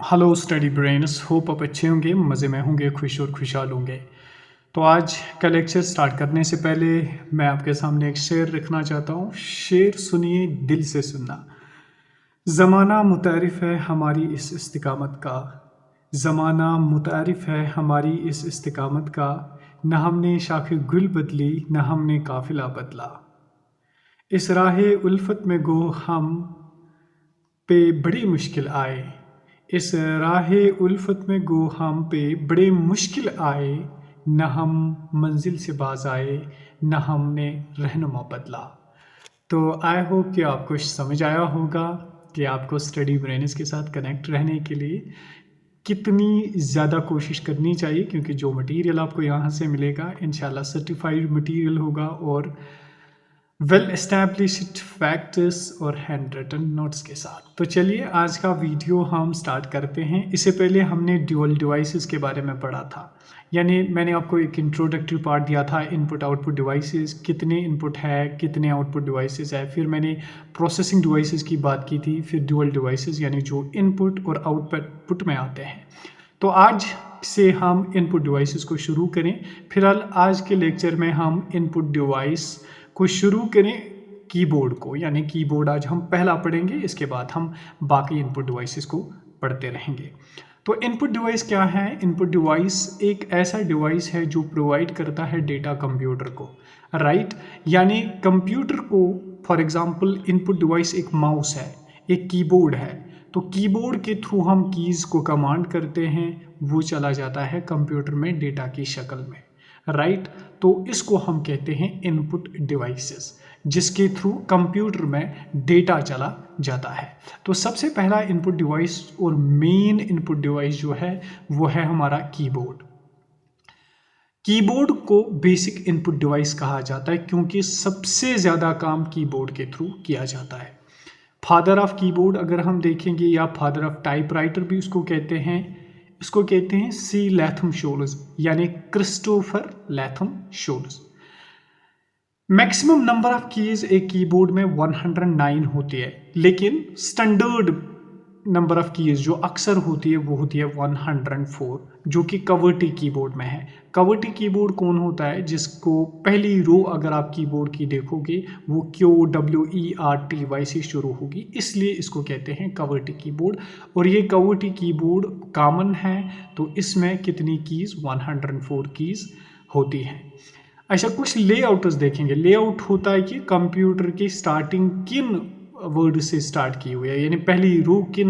Hello study brains, hope आप अच्छे होंगे, मज़े में होंगे, खुश और खुशहाल होंगे। तो आज का लेक्चर स्टार्ट करने से पहले मैं आपके सामने एक शेर रखना चाहता हूँ। शेर सुनिए, दिल से सुनना। ज़माना मुतारिफ़ है हमारी इस इस्तिकामत का, ज़माना मुतारिफ़ है हमारी इस इस्तिकामत का, न हमने शाख गुल बदली न हमने काफ़िला बदला। इस राहे उल्फत में गो हम पे बड़ी मुश्किल आए, इस राहे उल्फत में गो हम पे बड़े मुश्किल आए, न हम मंजिल से बाज आए न हमने रहनुमा बदला। तो आई होप कि आपको समझ आया होगा कि आपको स्टडी ब्रेन्स के साथ कनेक्ट रहने के लिए कितनी ज़्यादा कोशिश करनी चाहिए, क्योंकि जो मटेरियल आपको यहाँ से मिलेगा इंशाल्लाह सर्टिफाइड मटेरियल होगा और वेल एस्टैब्लिश्ड फैक्ट्स और हैंड रिटन नोट्स के साथ। तो चलिए आज का वीडियो हम स्टार्ट करते हैं। इससे पहले हमने ड्यूअल डिवाइसेस के बारे में पढ़ा था, यानी मैंने आपको एक इंट्रोडक्टरी पार्ट दिया था, इनपुट आउटपुट डिवाइसेस, कितने इनपुट है कितने आउटपुट डिवाइसेस है। फिर मैंने प्रोसेसिंग डिवाइसेस की बात की थी, फिर ड्यूअल डिवाइसेस यानी जो इनपुट और आउटपुट में आते हैं। तो आज से हम इनपुट डिवाइसेस को शुरू करें। फिलहाल आज के लेक्चर में हम इनपुट डिवाइस को शुरू करें कीबोर्ड को, यानी कीबोर्ड आज हम पहला पढ़ेंगे, इसके बाद हम बाकी इनपुट डिवाइसेस को पढ़ते रहेंगे। तो इनपुट डिवाइस क्या है? इनपुट डिवाइस एक ऐसा डिवाइस है जो प्रोवाइड करता है डेटा कंप्यूटर को, राइट। यानी कंप्यूटर को, फॉर एग्जांपल इनपुट डिवाइस एक माउस है, एक कीबोर्ड है, तो कीबोर्ड के थ्रू हम कीज़ को कमांड करते हैं, वो चला जाता है कंप्यूटर में डेटा की शक्ल में, राइट। तो इसको हम कहते हैं इनपुट डिवाइसेस, जिसके थ्रू कंप्यूटर में डेटा चला जाता है। तो सबसे पहला इनपुट डिवाइस और मेन इनपुट डिवाइस जो है वो है हमारा कीबोर्ड। कीबोर्ड को बेसिक इनपुट डिवाइस कहा जाता है क्योंकि सबसे ज़्यादा काम कीबोर्ड के थ्रू किया जाता है। फादर ऑफ कीबोर्ड अगर हम देखेंगे, या फादर ऑफ टाइपराइटर भी उसको कहते हैं, इसको कहते हैं सी लैथम शोल्स, यानी Christopher Latham Sholes. Maximum number of keys एक कीबोर्ड में 109 होती है, लेकिन स्टैंडर्ड नंबर ऑफ कीज जो अक्सर होती है वो होती है 104, जो कि कवर्टी कीबोर्ड में है। कवर्टी कीबोर्ड कौन होता है? जिसको पहली रो अगर आप कीबोर्ड की देखोगे वो QWERTY से शुरू होगी, इसलिए इसको कहते हैं कवर्टी कीबोर्ड। और ये कवर्टी कीबोर्ड कॉमन है, तो इसमें कितनी कीज? 104 कीज होती हैं। अच्छा, कुछ लेआउट्स देखेंगे। लेआउट होता है कि कंप्यूटर की स्टार्टिंग किन वर्ड से स्टार्ट की हुई है, यानी पहली रो किन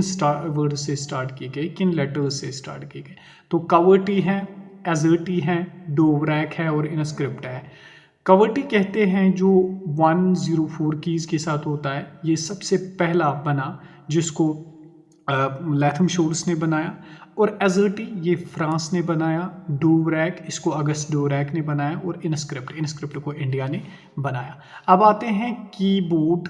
वर्ड से स्टार्ट की गई, किन लेटर्स से स्टार्ट की गई। तो कवर्टी है, एजर्टी है, डोवरैक है और इनस्क्रिप्ट है। कवर्टी कहते हैं जो 104 कीज के साथ होता है, ये सबसे पहला बना जिसको लैथम शोल्स ने बनाया, और एजर्टी ये फ्रांस ने बनाया, डोवरैक इसको अगस्त डोवरैक ने बनाया, और इनस्क्रिप्ट को इंडिया ने बनाया। अब आते हैं कीबोर्ड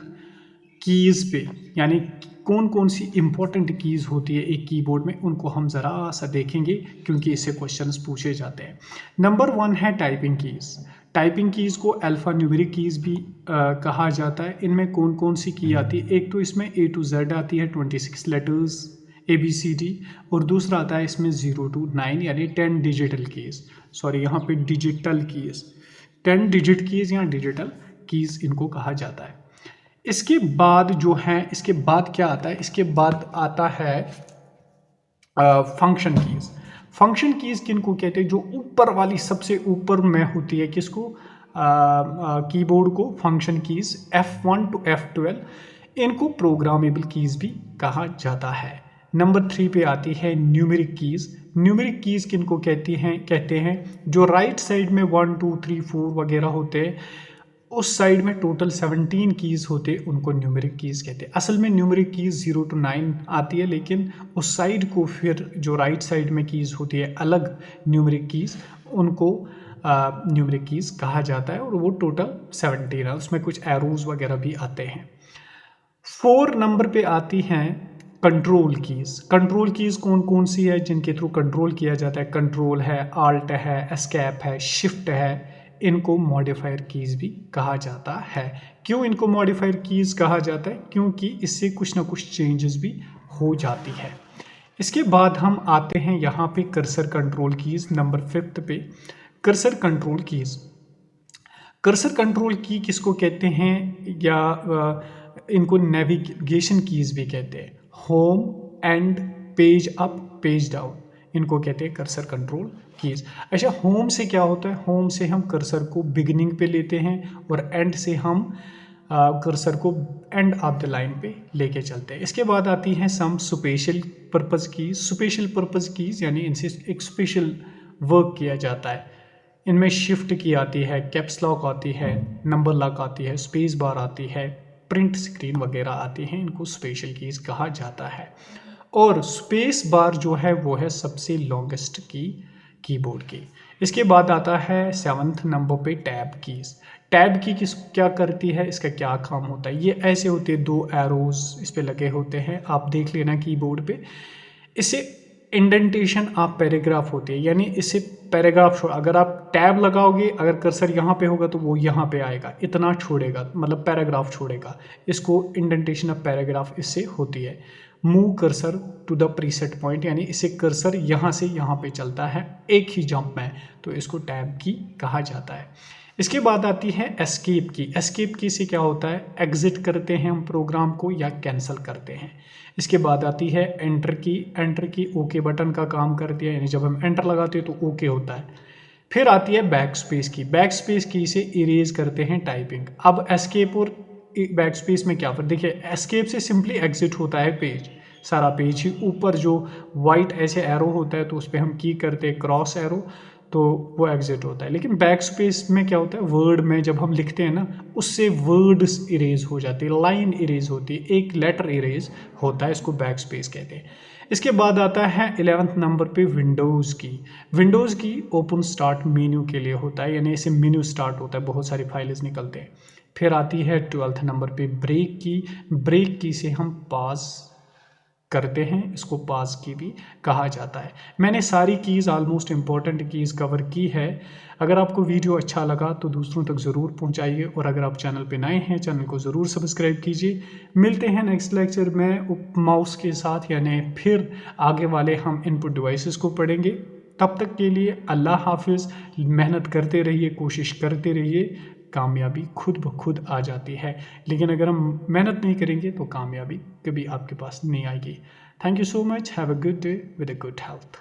कीज़ पे, यानी कौन कौन सी इंपॉर्टेंट कीज़ होती है एक कीबोर्ड में, उनको हम ज़रा सा देखेंगे क्योंकि इससे क्वेश्चंस पूछे जाते हैं। नंबर 1 है टाइपिंग कीज़। टाइपिंग कीज़ को अल्फ़ा न्यूमेरिक कीज़ भी कहा जाता है। इनमें कौन कौन सी की आती है? एक तो इसमें A to Z आती है, 26 लेटर्स ABCD, और दूसरा आता है इसमें 0 to 9 यानी 10 डिजिटल कीज़, सॉरी यहाँ पे डिजिटल कीज़, 10 डिजिट कीज़ या डिजिटल कीज़ इनको कहा जाता है। इसके बाद जो है, इसके बाद क्या आता है? इसके बाद आता है फंक्शन कीज़। फंक्शन कीज़ किनको कहते हैं? जो ऊपर वाली सबसे ऊपर में होती है, किसको? कीबोर्ड को function keys F1 to F12, इनको प्रोग्रामेबल कीज़ भी कहा जाता है। नंबर 3 पे आती है न्यूमेरिक कीज़। न्यूमेरिक कीज़ किनको कहते हैं जो राइट साइड में 1 2 3 4 वगैरह होते हैं, उस साइड में टोटल 17 कीज़ होते, उनको न्यूमेरिक कीज़ कहते हैं। असल में न्यूमेरिक कीज़ 0 to 9 आती है, लेकिन उस साइड को फिर जो राइट साइड में कीज़ होती है अलग न्यूमेरिक कीज़, उनको न्यूमेरिक कीज़ कहा जाता है, और वो टोटल 17 है, उसमें कुछ एरोज वगैरह भी आते हैं। 4 नंबर पे आती हैं कंट्रोल कीज़। कंट्रोल कीज़ कौन कौन सी है जिनके थ्रू कंट्रोल किया जाता है? कंट्रोल है, आल्ट है, एस्केप है, शिफ्ट है, इनको मॉडिफायर कीज़ भी कहा जाता है। क्यों इनको मॉडिफायर कीज़ कहा जाता है? क्योंकि इससे कुछ ना कुछ चेंजेस भी हो जाती है। इसके बाद हम आते हैं यहाँ पे कर्सर कंट्रोल कीज नंबर 5 पे। Cursor control keys, cursor control की किसको कहते हैं, या इनको नेविगेशन कीज भी कहते हैं। Home and page up page down, इनको कहते हैं कर्सर कंट्रोल कीज। अच्छा, होम से क्या होता है, होम से हम कर्सर को बिगिनिंग पे लेते हैं और एंड से हम कर्सर को एंड ऑफ द लाइन पे लेके चलते हैं। इसके बाद आती हैं some special purpose keys. Special purpose keys यानी इनसे एक स्पेशल वर्क किया जाता है। इनमें शिफ्ट की आती है, कैप्स लॉक आती है, नंबर लॉक आती है, स्पेस बार आती है, प्रिंट स्क्रीन वगैरह आती हैं, इनको स्पेशल कीज कहा जाता है। और स्पेस बार जो है वो है सबसे लॉन्गेस्ट की कीबोर्ड की। इसके बाद आता है 7th नंबर पे टैब कीज। टैब की किस क्या करती है, इसका क्या काम होता है, ये ऐसे होते हैं, 2 एरोज इस पे लगे होते हैं, आप देख लेना कीबोर्ड पे। इसे इंडेंटेशन ऑफ पैराग्राफ होती है, यानी इसे पैराग्राफ, अगर आप टैब लगाओगे, अगर कर्सर यहाँ पे होगा तो वो यहाँ पे आएगा, इतना छोड़ेगा, मतलब पैराग्राफ छोड़ेगा। इसको इंडेंटेशन ऑफ पैराग्राफ इससे होती है। Move cursor to the preset point, यानी इसे कर्सर यहाँ से यहाँ पे चलता है एक ही जंप में, तो इसको टैब की कहा जाता है। इसके बाद आती है एस्केप की। एस्केप की से क्या होता है, एग्जिट करते हैं हम प्रोग्राम को या कैंसिल करते हैं। इसके बाद आती है एंटर की। एंटर की ओके बटन का काम करती है, यानी जब हम एंटर लगाते हैं तो ओके होता है। फिर आती है बैक स्पेस की। बैक स्पेस की से इरेज करते हैं टाइपिंग। अब एस्केप और बैक स्पेस में क्या फर्क, देखिए एस्केप से सिंपली एग्जिट होता है पेज, सारा पेज ही। ऊपर जो वाइट ऐसे एरो होता है तो उस पर हम की करते हैं क्रॉस एरो, तो वो एग्जिट होता है। लेकिन बैक स्पेस में क्या होता है, वर्ड में जब हम लिखते हैं ना, उससे वर्ड्स इरेज हो जाती है, लाइन इरेज होती है, एक लेटर इरेज होता है, इसको बैक स्पेस कहते हैं। इसके बाद आता है 11th नंबर पे विंडोज़ की। विंडोज़ की ओपन स्टार्ट मेन्यू के लिए होता है, यानी इसे मेन्यू स्टार्ट होता है, बहुत सारी फाइल्स निकलते हैं। फिर आती है 12th नंबर पे ब्रेक की। ब्रेक की से हम पास करते हैं, इसको पास की भी कहा जाता है। मैंने सारी keys, almost important keys cover की है। अगर आपको वीडियो अच्छा लगा तो दूसरों तक ज़रूर पहुंचाइए, और अगर आप चैनल पे नए हैं, चैनल को ज़रूर सब्सक्राइब कीजिए। मिलते हैं नेक्स्ट लेक्चर में माउस के साथ, यानी फिर आगे वाले हम इनपुट डिवाइसेस को पढ़ेंगे। तब तक के लिए अल्लाह हाफिज़। मेहनत करते रहिए, कोशिश करते रहिए, कामयाबी खुद ब खुद आ जाती है। लेकिन अगर हम मेहनत नहीं करेंगे तो कामयाबी कभी आपके पास नहीं आएगी। Thank you so much. Have a good day with a good health.